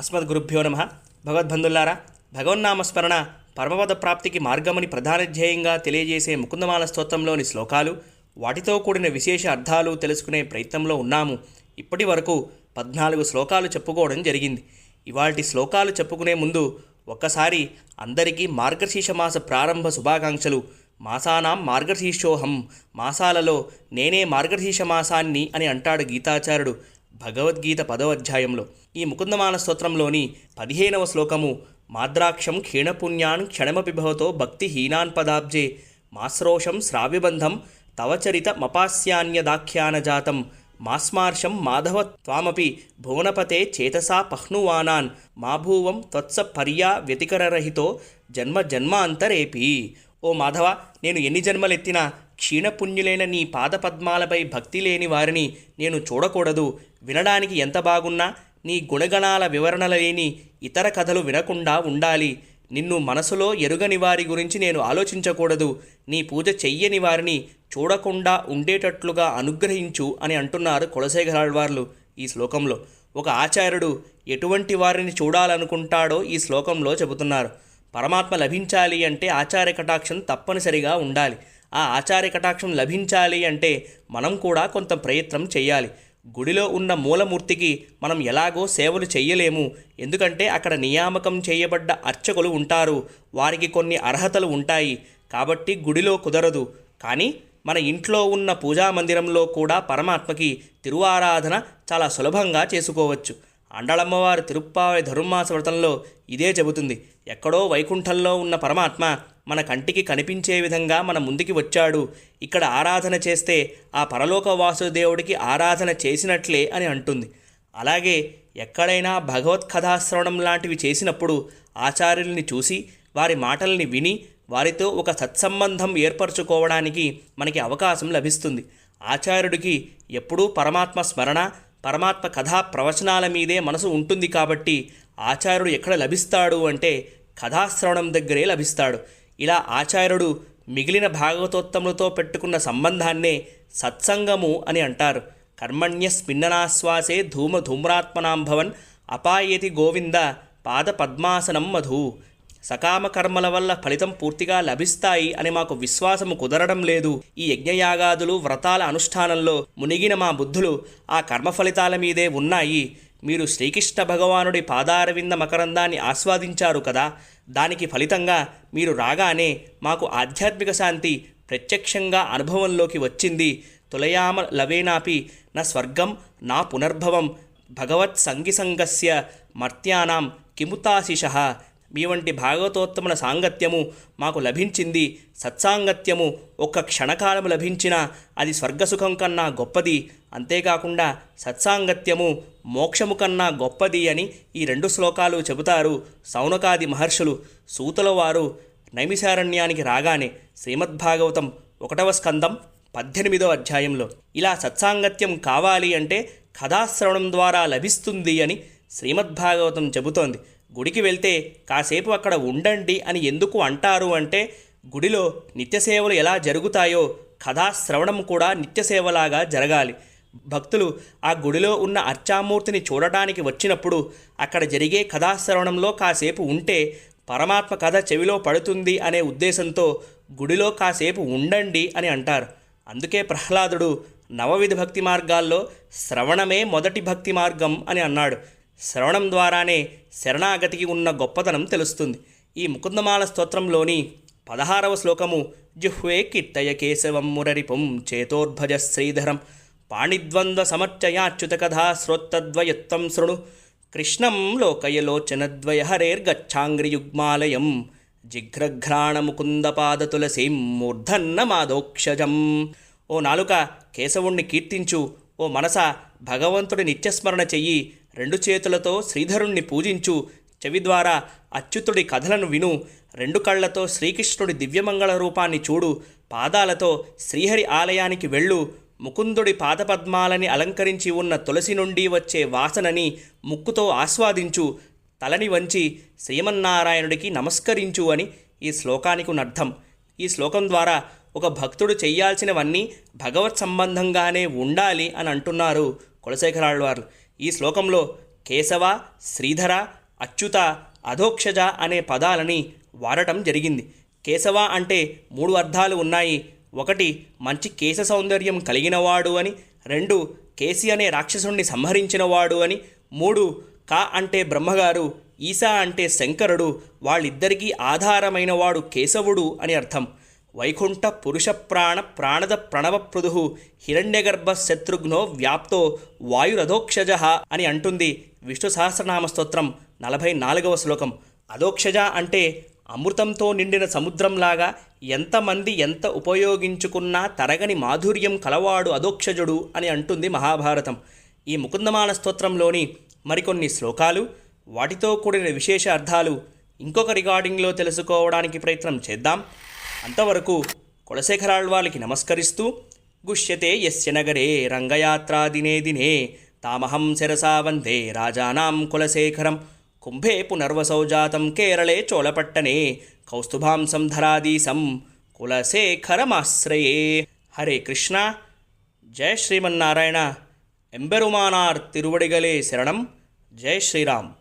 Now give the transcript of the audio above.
అస్మద్గురుభ్యో నమః. భగవద్బంధుల్లారా, భగవన్నామస్మరణ పరమపద ప్రాప్తికి మార్గమని ప్రధాన ధ్యేయంగా తెలియజేసే ముకుందమాల స్తోత్రంలోని శ్లోకాలు, వాటితో కూడిన విశేష అర్థాలు తెలుసుకునే ప్రయత్నంలో ఉన్నాము. ఇప్పటి వరకు 14 శ్లోకాలు చెప్పుకోవడం జరిగింది. ఇవాల్టి శ్లోకాలు చెప్పుకునే ముందు ఒక్కసారి అందరికీ మార్గశీర్ష మాస ప్రారంభ శుభాకాంక్షలు. మాసానాం మార్గశీర్షోహం, మాసాలలో నేనే మార్గశీర్ష మాసాన్ని అని అంటాడు గీతాచార్యుడు భగవద్గీత 10వ అధ్యాయంలో. ఈ ముకుందమాల స్తోత్రంలోని 15వ శ్లోకము, మాద్రాక్షం క్షీణపుణ్యాన్ క్షణమపి భవతో భక్తిహీనాన్ పదాబ్జే మాశ్రోషం శ్రావ్యబంధం తవచరిత మపాస్యాన్యదాఖ్యానజాతం మాస్మార్షం మాధవ త్వామపి భువనపతే చేతసా పహ్నువానాన్ మాభూవం త్వత్స పర్యా వ్యతికరరహితో జన్మ జన్మాంతరేపి. ఓ మాధవ, నేను ఎన్ని జన్మలెత్తినా క్షీణపుణ్యులైన నీ పాదపద్మాలపై భక్తి లేని వారిని నేను చూడకూడదు. వినడానికి ఎంత బాగున్నా నీ గుణగణాల వివరణ లేని ఇతర కథలు వినకుండా ఉండాలి. నిన్ను మనసులో ఎరుగని వారి గురించి నేను ఆలోచించకూడదు. నీ పూజ చెయ్యని వారిని చూడకుండా ఉండేటట్లుగా అనుగ్రహించు అని అంటున్నారు కులశేఖరాళ్వార్లు ఈ శ్లోకంలో. ఒక ఆచార్యుడు ఎటువంటి వారిని చూడాలనుకుంటాడో ఈ శ్లోకంలో చెబుతున్నారు. పరమాత్మ లభించాలి అంటే ఆచార్య కటాక్షం తప్పనిసరిగా ఉండాలి. ఆ ఆచార్య కటాక్షం లభించాలి అంటే మనం కూడా కొంత ప్రయత్నం చేయాలి. గుడిలో ఉన్న మూలమూర్తికి మనం ఎలాగో సేవలు చెయ్యలేము. ఎందుకంటే అక్కడ నియామకం చేయబడ్డ అర్చకులు ఉంటారు. వారికి కొన్ని అర్హతలు ఉంటాయి. కాబట్టి గుడిలో కుదరదు. కానీ మన ఇంట్లో ఉన్న పూజా మందిరంలో కూడా పరమాత్మకి తిరువారాధన చాలా సులభంగా చేసుకోవచ్చు. అండళమ్మవారి తిరుప్పావళి ధనుర్మాస వ్రతంలో ఇదే చెబుతుంది. ఎక్కడో వైకుంఠంలో ఉన్న పరమాత్మ మన కంటికి కనిపించే విధంగా మన ముందుకి వచ్చాడు. ఇక్కడ ఆరాధన చేస్తే ఆ పరలోక వాసుదేవుడికి ఆరాధన చేసినట్లే అని అంటుంది. అలాగే ఎక్కడైనా భగవత్కథాశ్రవణం లాంటివి చేసినప్పుడు ఆచార్యుల్ని చూసి వారి మాటల్ని విని వారితో ఒక సత్సంబంధం ఏర్పరచుకోవడానికి మనకి అవకాశం లభిస్తుంది. ఆచార్యుడికి ఎప్పుడూ పరమాత్మ స్మరణ, పరమాత్మ కథా ప్రవచనాల మీదే మనసు ఉంటుంది. కాబట్టి ఆచార్యుడు ఎక్కడ లభిస్తాడు అంటే కథాశ్రవణం దగ్గరే లభిస్తాడు. ఇలా ఆచార్యుడు మిగిలిన భాగవతోత్తములతో పెట్టుకున్న సంబంధాన్నే సత్సంగము అని అంటారు. కర్మణ్యస్మిన్ననాశ్వాసే ధూమ్రాత్మనాంభవన్ అపాయేతి గోవింద పాద పద్మాసనం మధు. సకామ కర్మల వల్ల ఫలితం పూర్తిగా లభిస్తాయి అని మాకు విశ్వాసము కుదరడం లేదు. ఈ యజ్ఞయాగాదులు వ్రతాల అనుష్ఠానంలో మునిగిన మా బుద్ధులు ఆ కర్మ ఫలితాల మీదే ఉన్నాయి. మీరు శ్రీకృష్ణ భగవానుడి పాదారవింద మకరందాన్ని ఆస్వాదించారు కదా, దానికి ఫలితంగా మీరు రాగానే మాకు ఆధ్యాత్మిక శాంతి ప్రత్యక్షంగా అనుభవంలోకి వచ్చింది. తులయామ లవేనాపి నా స్వర్గం నా పునర్భవం భగవత్ సంగిసంగస్య మర్త్యానాం కిముతాశిషః. మీ వంటి భాగవతోత్తముల సాంగత్యము మాకు లభించింది. సత్సాంగత్యము ఒక్క క్షణకాలము లభించినా అది స్వర్గసుఖం కన్నా గొప్పది. అంతేకాకుండా సత్సాంగత్యము మోక్షము కన్నా గొప్పది అని ఈ 2 శ్లోకాలు చెబుతారు సౌనకాది మహర్షులు. సూతుల వారు నైమిషారణ్యానికి రాగానే శ్రీమద్భాగవతం 1వ స్కందం 18వ అధ్యాయంలో ఇలా సత్సాంగత్యం కావాలి అంటే కథాశ్రవణం ద్వారా లభిస్తుంది అని శ్రీమద్భాగవతం చెబుతోంది. గుడికి వెళ్తే కాసేపు అక్కడ ఉండండి అని ఎందుకు అంటారు అంటే గుడిలో నిత్యసేవలు ఎలా జరుగుతాయో కథాశ్రవణం కూడా నిత్యసేవలాగా జరగాలి. భక్తులు ఆ గుడిలో ఉన్న అర్చామూర్తిని చూడటానికి వచ్చినప్పుడు అక్కడ జరిగే కథాశ్రవణంలో కాసేపు ఉంటే పరమాత్మ కథ చెవిలో పడుతుంది అనే ఉద్దేశంతో గుడిలో కాసేపు ఉండండి అని అంటారు. అందుకే ప్రహ్లాదుడు నవవిధ భక్తి మార్గాల్లో శ్రవణమే మొదటి భక్తి మార్గం అని అన్నాడు. శ్రవణం ద్వారానే శరణాగతికి ఉన్న గొప్పతనం తెలుస్తుంది. ఈ ముకుందమాల స్తోత్రంలోని 16వ శ్లోకము, జిహ్వే కీర్తయ కేశవం మురరిపుం చేతోర్భజ శ్రీధరం పాణిద్వంద్వ సమర్చయాచ్యుత కథా శ్రోత్తద్వయత్వం శృణు కృష్ణం లోకయలోచనద్వయ హరేర్గచ్చాంగ్రియుగ్మాలయం జిఘ్రఘ్రాణ ముకుంద పాదతులసీం మూర్ధన్న మాధోక్షజం. ఓ నాలుక కేశవుణ్ణి కీర్తించు. ఓ మనస భగవంతుడి నిత్యస్మరణ చెయ్యి. 2 చేతులతో శ్రీధరుణ్ణి పూజించు. చెవి ద్వారా అచ్యుతుడి కథలను విను. 2 కళ్లతో శ్రీకృష్ణుడి దివ్యమంగళ రూపాన్ని చూడు. పాదాలతో శ్రీహరి ఆలయానికి వెళ్ళు. ముకుందుడి పాదపద్మాలని అలంకరించి ఉన్న తులసి నుండి వచ్చే వాసనని ముక్కుతో ఆస్వాదించు. తలని వంచి శ్రీమన్నారాయణుడికి నమస్కరించు అని ఈ శ్లోకానికి అర్థం. ఈ శ్లోకం ద్వారా ఒక భక్తుడు చెయ్యాల్సినవన్నీ భగవత్ సంబంధంగానే ఉండాలి అని అంటున్నారు కులశేఖరాళ్వార్లు. ఈ శ్లోకంలో కేశవ, శ్రీధర, అచ్యుత, అధోక్షజ అనే పదాలని వాడటం జరిగింది. కేశవ అంటే 3 అర్థాలు ఉన్నాయి. 1 మంచి కేశ సౌందర్యం కలిగినవాడు అని, 2 కేసి అనే రాక్షసుణ్ణి సంహరించినవాడు అని, 3 కా అంటే బ్రహ్మగారు, ఈశా అంటే శంకరుడు, వాళ్ళిద్దరికీ ఆధారమైనవాడు కేశవుడు అని అర్థం. వైకుంఠ పురుష ప్రాణద ప్రణవపృదు హిరణ్యగర్భ శత్రుఘ్నో వ్యాప్తో వాయురధోక్షజ అని అంటుంది విష్ణు సహస్రనామ స్తోత్రం 44వ శ్లోకం. అధోక్షజ అంటే అమృతంతో నిండిన సముద్రంలాగా ఎంతమంది ఎంత ఉపయోగించుకున్నా తరగని మాధుర్యం కలవాడు అధోక్షజుడు అని అంటుంది మహాభారతం. ఈ ముకుందమాల స్తోత్రంలోని మరికొన్ని శ్లోకాలు, వాటితో కూడిన విశేష అర్థాలు ఇంకొక రికార్డింగ్లో తెలుసుకోవడానికి ప్రయత్నం చేద్దాం. అంతవరకు కులశేఖరాళ్వారికి నమస్కరిస్తూ, గుష్యతే యస్య నగరే రంగయాత్రా దినే దినే తామహం శిరసా వందే రాజానాం కులశేఖరం కుంభే పునర్వసౌ జాతం కేరళే చోళపట్టణే కౌస్తుభాంసం ధరాదీశం కులశేఖరమాశ్రయే. హరే కృష్ణ. జయ శ్రీమన్నారాయణ. ఎంబెరుమానార్ తిరువడిగలే శరణం. జై శ్రీరామ్.